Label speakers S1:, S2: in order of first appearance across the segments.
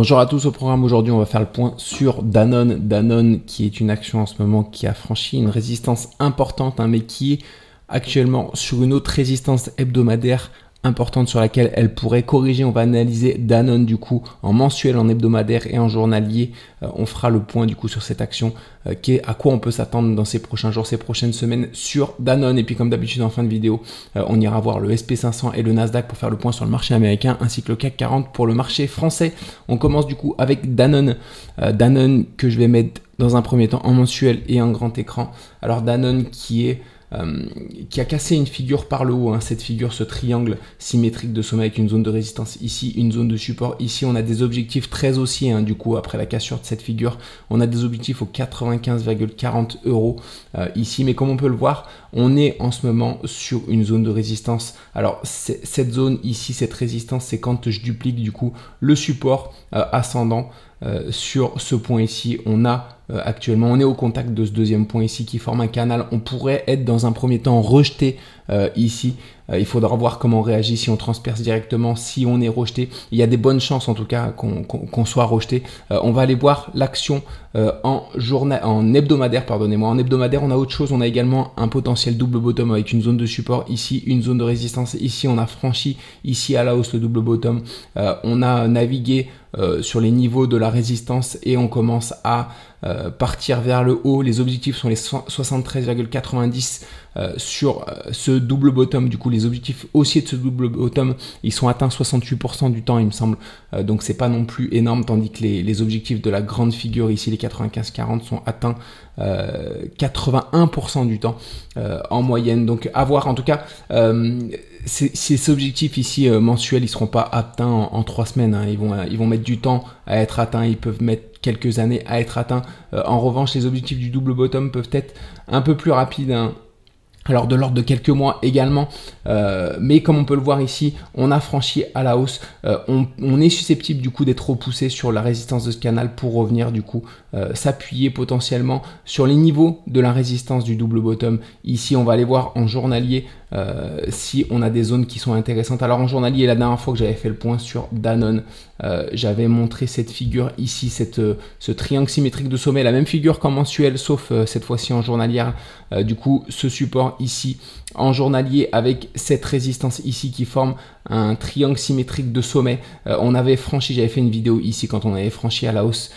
S1: Bonjour à tous, au programme aujourd'hui on va faire le point sur Danone. Danone qui est une action en ce moment qui a franchi une résistance importante mais qui est actuellement sur une autre résistance hebdomadaire importante sur laquelle elle pourrait corriger. On va analyser Danone du coup en mensuel, en hebdomadaire et en journalier. On fera le point du coup sur cette action qui est à quoi on peut s'attendre dans ces prochains jours, ces prochaines semaines sur Danone. Et puis comme d'habitude en fin de vidéo, on ira voir le SP500 et le Nasdaq pour faire le point sur le marché américain ainsi que le CAC 40 pour le marché français. On commence du coup avec Danone. Danone que je vais mettre dans un premier temps en mensuel et en grand écran. Alors Danone qui a cassé une figure par le haut, cette figure, ce triangle symétrique de sommet avec une zone de résistance ici, une zone de support ici. On a des objectifs très haussiers du coup après la cassure de cette figure. On a des objectifs aux 95,40 € ici, mais comme on peut le voir, on est en ce moment sur une zone de résistance. Alors cette zone ici, cette résistance, c'est quand je duplique du coup le support ascendant sur ce point ici. Actuellement, on est au contact de ce deuxième point ici qui forme un canal. On pourrait être dans un premier temps rejeté ici. Il faudra voir comment on réagit, si on transperce directement, si on est rejeté. Il y a des bonnes chances en tout cas qu'on soit rejeté. On va aller voir l'action en hebdomadaire, pardonnez-moi. En hebdomadaire, on a autre chose. On a également un potentiel double bottom avec une zone de support ici, une zone de résistance ici. On a franchi ici à la hausse le double bottom. On a navigué sur les niveaux de la résistance et on commence à partir vers le haut. Les objectifs sont les 73,90 sur ce double bottom. Du coup, les objectifs haussiers de ce double bottom, ils sont atteints 68% du temps, il me semble. Donc, c'est pas non plus énorme, tandis que les objectifs de la grande figure ici, les 95-40, sont atteints 81% du temps en moyenne. Donc, à voir. En tout cas, ces objectifs ici mensuels, ils seront pas atteints en 3 semaines. Ils vont mettre du temps à être atteints. Ils peuvent mettre quelques années à être atteints. En revanche, les objectifs du double bottom peuvent être un peu plus rapides. Alors de l'ordre de quelques mois également, mais comme on peut le voir ici, on a franchi à la hausse. On est susceptible du coup d'être repoussé sur la résistance de ce canal pour revenir du coup s'appuyer potentiellement sur les niveaux de la résistance du double bottom. Ici, on va aller voir en journalier si on a des zones qui sont intéressantes. Alors en journalier, la dernière fois que j'avais fait le point sur Danone, j'avais montré cette figure ici, ce triangle symétrique de sommet, la même figure qu'en mensuel, sauf cette fois-ci en journalière. Du coup, ce support ici en journalier avec cette résistance ici qui forme un triangle symétrique de sommet. On avait franchi, j'avais fait une vidéo ici quand on avait franchi à la hausse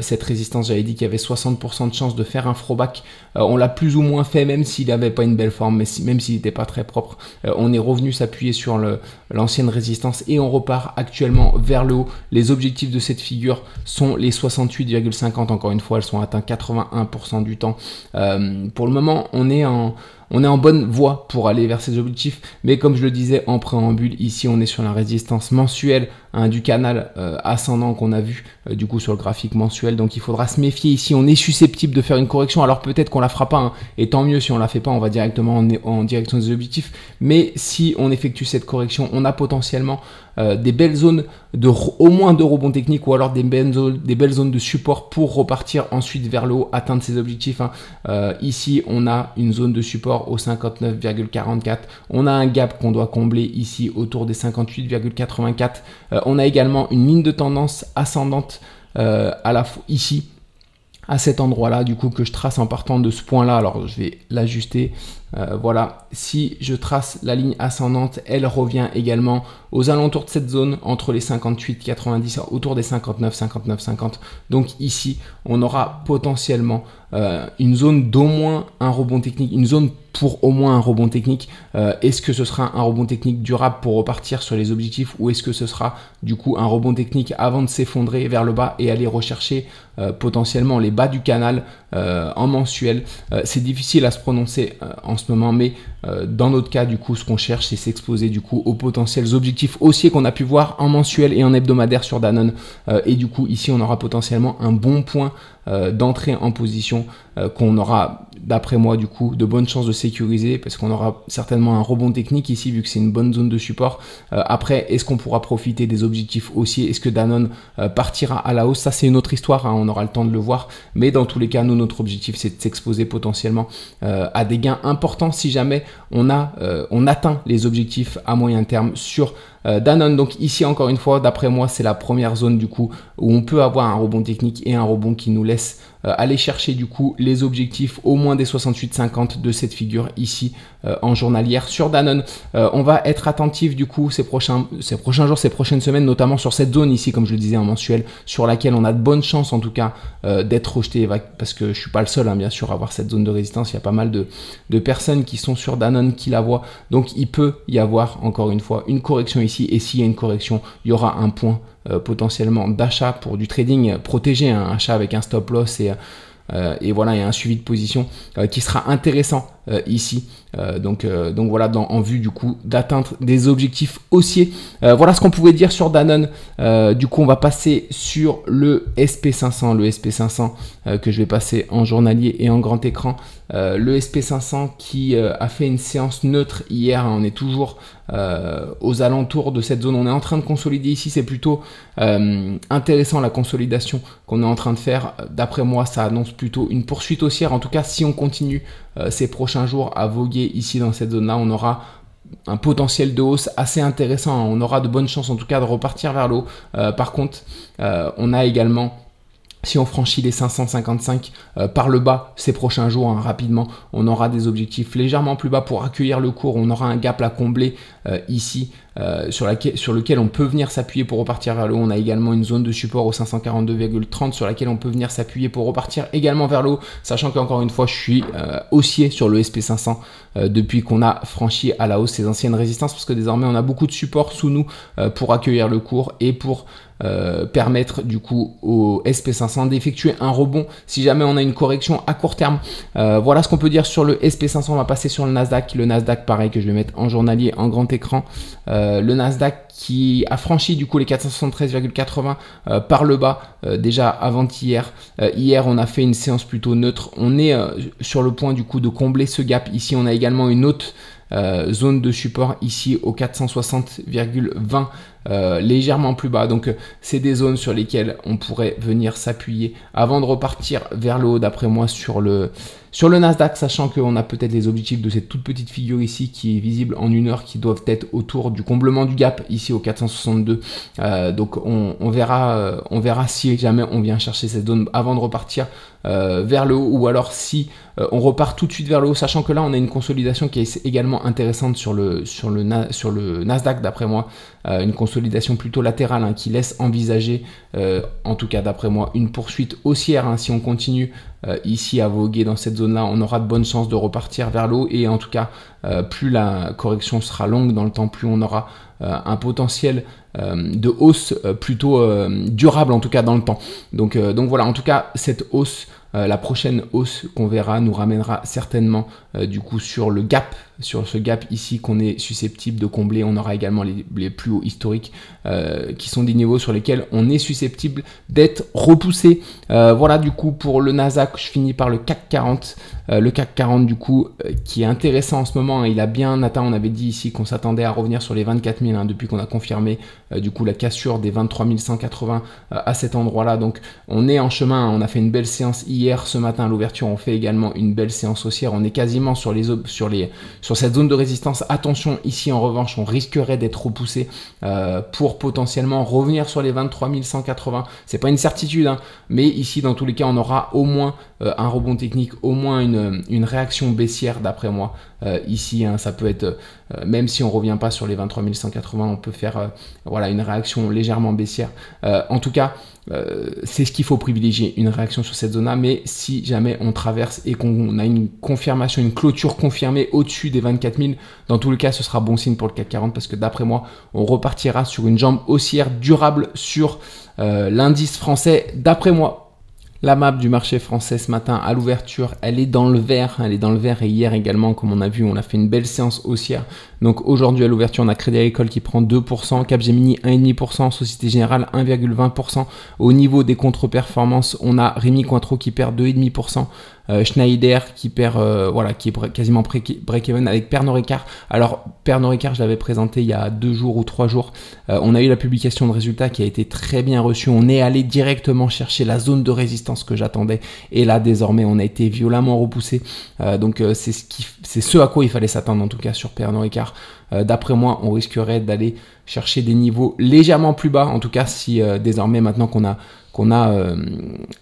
S1: cette résistance, j'avais dit qu'il y avait 60% de chance de faire un throwback. On l'a plus ou moins fait, même s'il n'avait pas une belle forme, mais même s'il n'était pas très propre. On est revenu s'appuyer sur l'ancienne résistance et on repart actuellement vers le haut. Les objectifs de cette figure sont les 68,50. Encore une fois, elles sont atteintes 81% du temps. Pour le moment, on est en bonne voie pour aller vers ces objectifs, mais comme je le disais en préambule, ici on est sur la résistance mensuelle du canal ascendant qu'on a vu du coup sur le graphique mensuel, donc il faudra se méfier ici. On est susceptible de faire une correction, alors peut-être qu'on la fera pas, et tant mieux si on la fait pas, on va directement en direction des objectifs, mais si on effectue cette correction, on a potentiellement des belles zones au moins de rebond technique ou alors des belles zones de support pour repartir ensuite vers le haut, atteindre ses objectifs. Ici, on a une zone de support au 59,44. On a un gap qu'on doit combler ici autour des 58,84. On a également une ligne de tendance ascendante à la fois ici, à cet endroit-là, du coup, que je trace en partant de ce point-là. Alors, je vais l'ajuster. Voilà, si je trace la ligne ascendante, elle revient également aux alentours de cette zone, entre les 58,90, autour des 59,50. Donc ici, on aura potentiellement une zone d'au moins un rebond technique, une zone pour au moins un rebond technique. Est-ce que ce sera un rebond technique durable pour repartir sur les objectifs, ou est-ce que ce sera du coup un rebond technique avant de s'effondrer vers le bas et aller rechercher potentiellement les bas du canal en mensuel? C'est difficile à se prononcer en ce moment, mais dans notre cas, du coup, ce qu'on cherche, c'est s'exposer du coup aux potentiels objectifs haussiers qu'on a pu voir en mensuel et en hebdomadaire sur Danone. Et du coup, ici, on aura potentiellement un bon point d'entrée en position qu'on aura d'après moi du coup de bonnes chances de sécuriser parce qu'on aura certainement un rebond technique ici vu que c'est une bonne zone de support. Après, est-ce qu'on pourra profiter des objectifs haussiers? Est-ce que Danone partira à la hausse? Ça c'est une autre histoire, hein, on aura le temps de le voir, mais dans tous les cas, nous, notre objectif c'est de s'exposer potentiellement à des gains importants si jamais on atteint les objectifs à moyen terme sur Danone. Donc ici encore une fois, d'après moi, c'est la première zone du coup où on peut avoir un rebond technique et un rebond qui nous laisse aller chercher du coup les objectifs au moins des 68,50 de cette figure ici en journalière sur Danone. On va être attentif du coup ces prochains jours, ces prochaines semaines, notamment sur cette zone ici, comme je le disais en mensuel, sur laquelle on a de bonnes chances en tout cas d'être rejeté, parce que je suis pas le seul, hein, bien sûr, à avoir cette zone de résistance. Il y a pas mal de personnes qui sont sur Danone qui la voient, donc il peut y avoir encore une fois une correction ici, et s'il y a une correction, il y aura un point potentiellement d'achat pour du trading protégé, un achat avec un stop loss et voilà, il y a un suivi de position qui sera intéressant ici. Donc voilà, en vue du coup d'atteindre des objectifs haussiers. Voilà ce qu'on pouvait dire sur Danone. Du coup, on va passer sur le SP500, que je vais passer en journalier et en grand écran. Le SP500 qui a fait une séance neutre hier, hein, on est toujours aux alentours de cette zone, on est en train de consolider ici, c'est plutôt intéressant la consolidation qu'on est en train de faire. D'après moi, ça annonce plutôt une poursuite haussière. En tout cas, si on continue ces prochains jours à voguer ici dans cette zone-là, on aura un potentiel de hausse assez intéressant. On aura de bonnes chances en tout cas de repartir vers le haut. Par contre, on a également, si on franchit les 555 par le bas ces prochains jours, hein, rapidement, on aura des objectifs légèrement plus bas pour accueillir le cours. On aura un gap à combler ici sur lequel on peut venir s'appuyer pour repartir vers le haut. On a également une zone de support au 542,30 sur laquelle on peut venir s'appuyer pour repartir également vers le haut, sachant qu'encore une fois, je suis haussier sur le SP500 depuis qu'on a franchi à la hausse ces anciennes résistances, parce que désormais, on a beaucoup de support sous nous pour accueillir le cours et pour permettre du coup au SP500 d'effectuer un rebond si jamais on a une correction à court terme. Voilà ce qu'on peut dire sur le SP500. On va passer sur le Nasdaq. Le Nasdaq, pareil, que je vais mettre en journalier en grand écran. Le Nasdaq qui a franchi du coup les 473,80 par le bas déjà avant-hier. Hier, on a fait une séance plutôt neutre. On est sur le point du coup de combler ce gap. Ici, on a également une autre zone de support ici au 460,20 légèrement plus bas. Donc c'est des zones sur lesquelles on pourrait venir s'appuyer avant de repartir vers le haut, d'après moi, sur le Nasdaq, sachant qu'on a peut-être les objectifs de cette toute petite figure ici qui est visible en une heure, qui doivent être autour du comblement du gap ici au 462. Donc on verra si jamais on vient chercher cette zone avant de repartir vers le haut, ou alors si on repart tout de suite vers le haut, sachant que là on a une consolidation qui est également intéressante sur le Nasdaq, d'après moi, une consolidation plutôt latérale, hein, qui laisse envisager, en tout cas d'après moi, une poursuite haussière, hein. Si on continue ici à voguer dans cette zone là, on aura de bonnes chances de repartir vers le haut, et en tout cas plus la correction sera longue dans le temps, plus on aura un potentiel de hausse plutôt durable, en tout cas dans le temps. Donc voilà, en tout cas cette hausse, la prochaine hausse qu'on verra nous ramènera certainement du coup sur ce gap ici qu'on est susceptible de combler. On aura également les plus hauts historiques qui sont des niveaux sur lesquels on est susceptible d'être repoussé. Voilà du coup pour le Nasdaq. Je finis par le CAC 40. Le CAC 40 du coup qui est intéressant en ce moment, hein. Il a bien atteint, on avait dit ici qu'on s'attendait à revenir sur les 24 000, hein, depuis qu'on a confirmé du coup la cassure des 23 180 à cet endroit là. Donc on est en chemin, hein. On a fait une belle séance hier, ce matin à l'ouverture on fait également une belle séance haussière. On est quasiment sur cette zone de résistance. Attention, ici en revanche on risquerait d'être repoussé pour potentiellement revenir sur les 23 180. C'est pas une certitude, hein, mais ici dans tous les cas on aura au moins un rebond technique, au moins une réaction baissière d'après moi. Ici, hein, ça peut être, même si on revient pas sur les 23 180, on peut faire voilà, une réaction légèrement baissière. En tout cas, c'est ce qu'il faut privilégier, une réaction sur cette zone-là. Mais si jamais on traverse et qu'on a une confirmation, une clôture confirmée au-dessus des 24 000, dans tous les cas, ce sera bon signe pour le CAC 40, parce que d'après moi, on repartira sur une jambe haussière durable sur l'indice français, d'après moi. La map du marché français ce matin à l'ouverture, elle est dans le vert, et hier également, comme on a vu, on a fait une belle séance haussière. Donc aujourd'hui à l'ouverture, on a Crédit Agricole qui prend 2%, Capgemini 1,5%, Société Générale 1,20%. Au niveau des contre-performances, on a Rémy Cointreau qui perd 2,5%. Schneider qui perd, voilà, qui est quasiment break-even avec Pernod Ricard. Alors Pernod Ricard, je l'avais présenté il y a 2 jours ou 3 jours. On a eu la publication de résultats qui a été très bien reçue. On est allé directement chercher la zone de résistance que j'attendais. Et là, désormais, on a été violemment repoussé. Donc c'est ce à quoi il fallait s'attendre en tout cas sur Pernod Ricard. D'après moi, on risquerait d'aller chercher des niveaux légèrement plus bas. En tout cas, si désormais, maintenant qu'on a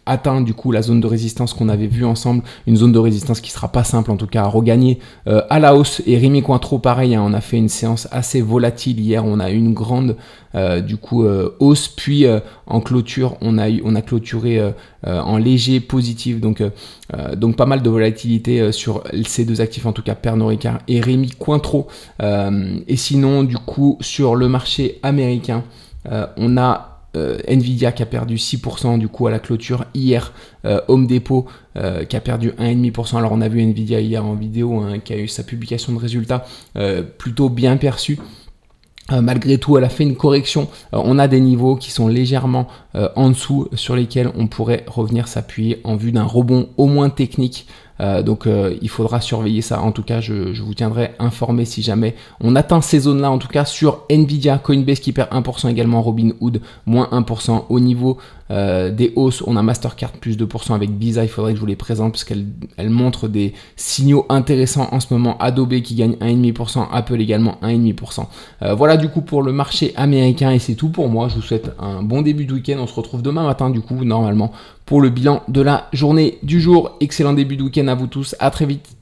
S1: atteint du coup la zone de résistance qu'on avait vue ensemble, une zone de résistance qui sera pas simple en tout cas à regagner à la hausse. Et Rémi Cointreau pareil, hein, on a fait une séance assez volatile hier, on a eu une grande hausse, puis en clôture on a clôturé en léger positif, donc pas mal de volatilité sur ces deux actifs, en tout cas Pernod Ricard et Rémi Cointreau. Et sinon du coup sur le marché américain, on a Nvidia qui a perdu 6% du coup à la clôture hier, Home Depot qui a perdu 1,5%. Alors on a vu Nvidia hier en vidéo, hein, qui a eu sa publication de résultats plutôt bien perçue. Malgré tout, elle a fait une correction. On a des niveaux qui sont légèrement en dessous sur lesquels on pourrait revenir s'appuyer en vue d'un rebond au moins technique. Donc il faudra surveiller ça. En tout cas, je vous tiendrai informé si jamais on atteint ces zones-là. En tout cas, sur Nvidia, Coinbase qui perd 1% également, Robinhood moins 1%. Au niveau des hausses, on a Mastercard plus 2% avec Visa. Il faudrait que je vous les présente parce qu'elle montre des signaux intéressants en ce moment. Adobe qui gagne 1,5%, Apple également 1,5%. Voilà du coup pour le marché américain et c'est tout pour moi. Je vous souhaite un bon début de week-end. On se retrouve demain matin du coup normalement pour le bilan de la journée du jour. Excellent début de week-end à vous tous. À très vite.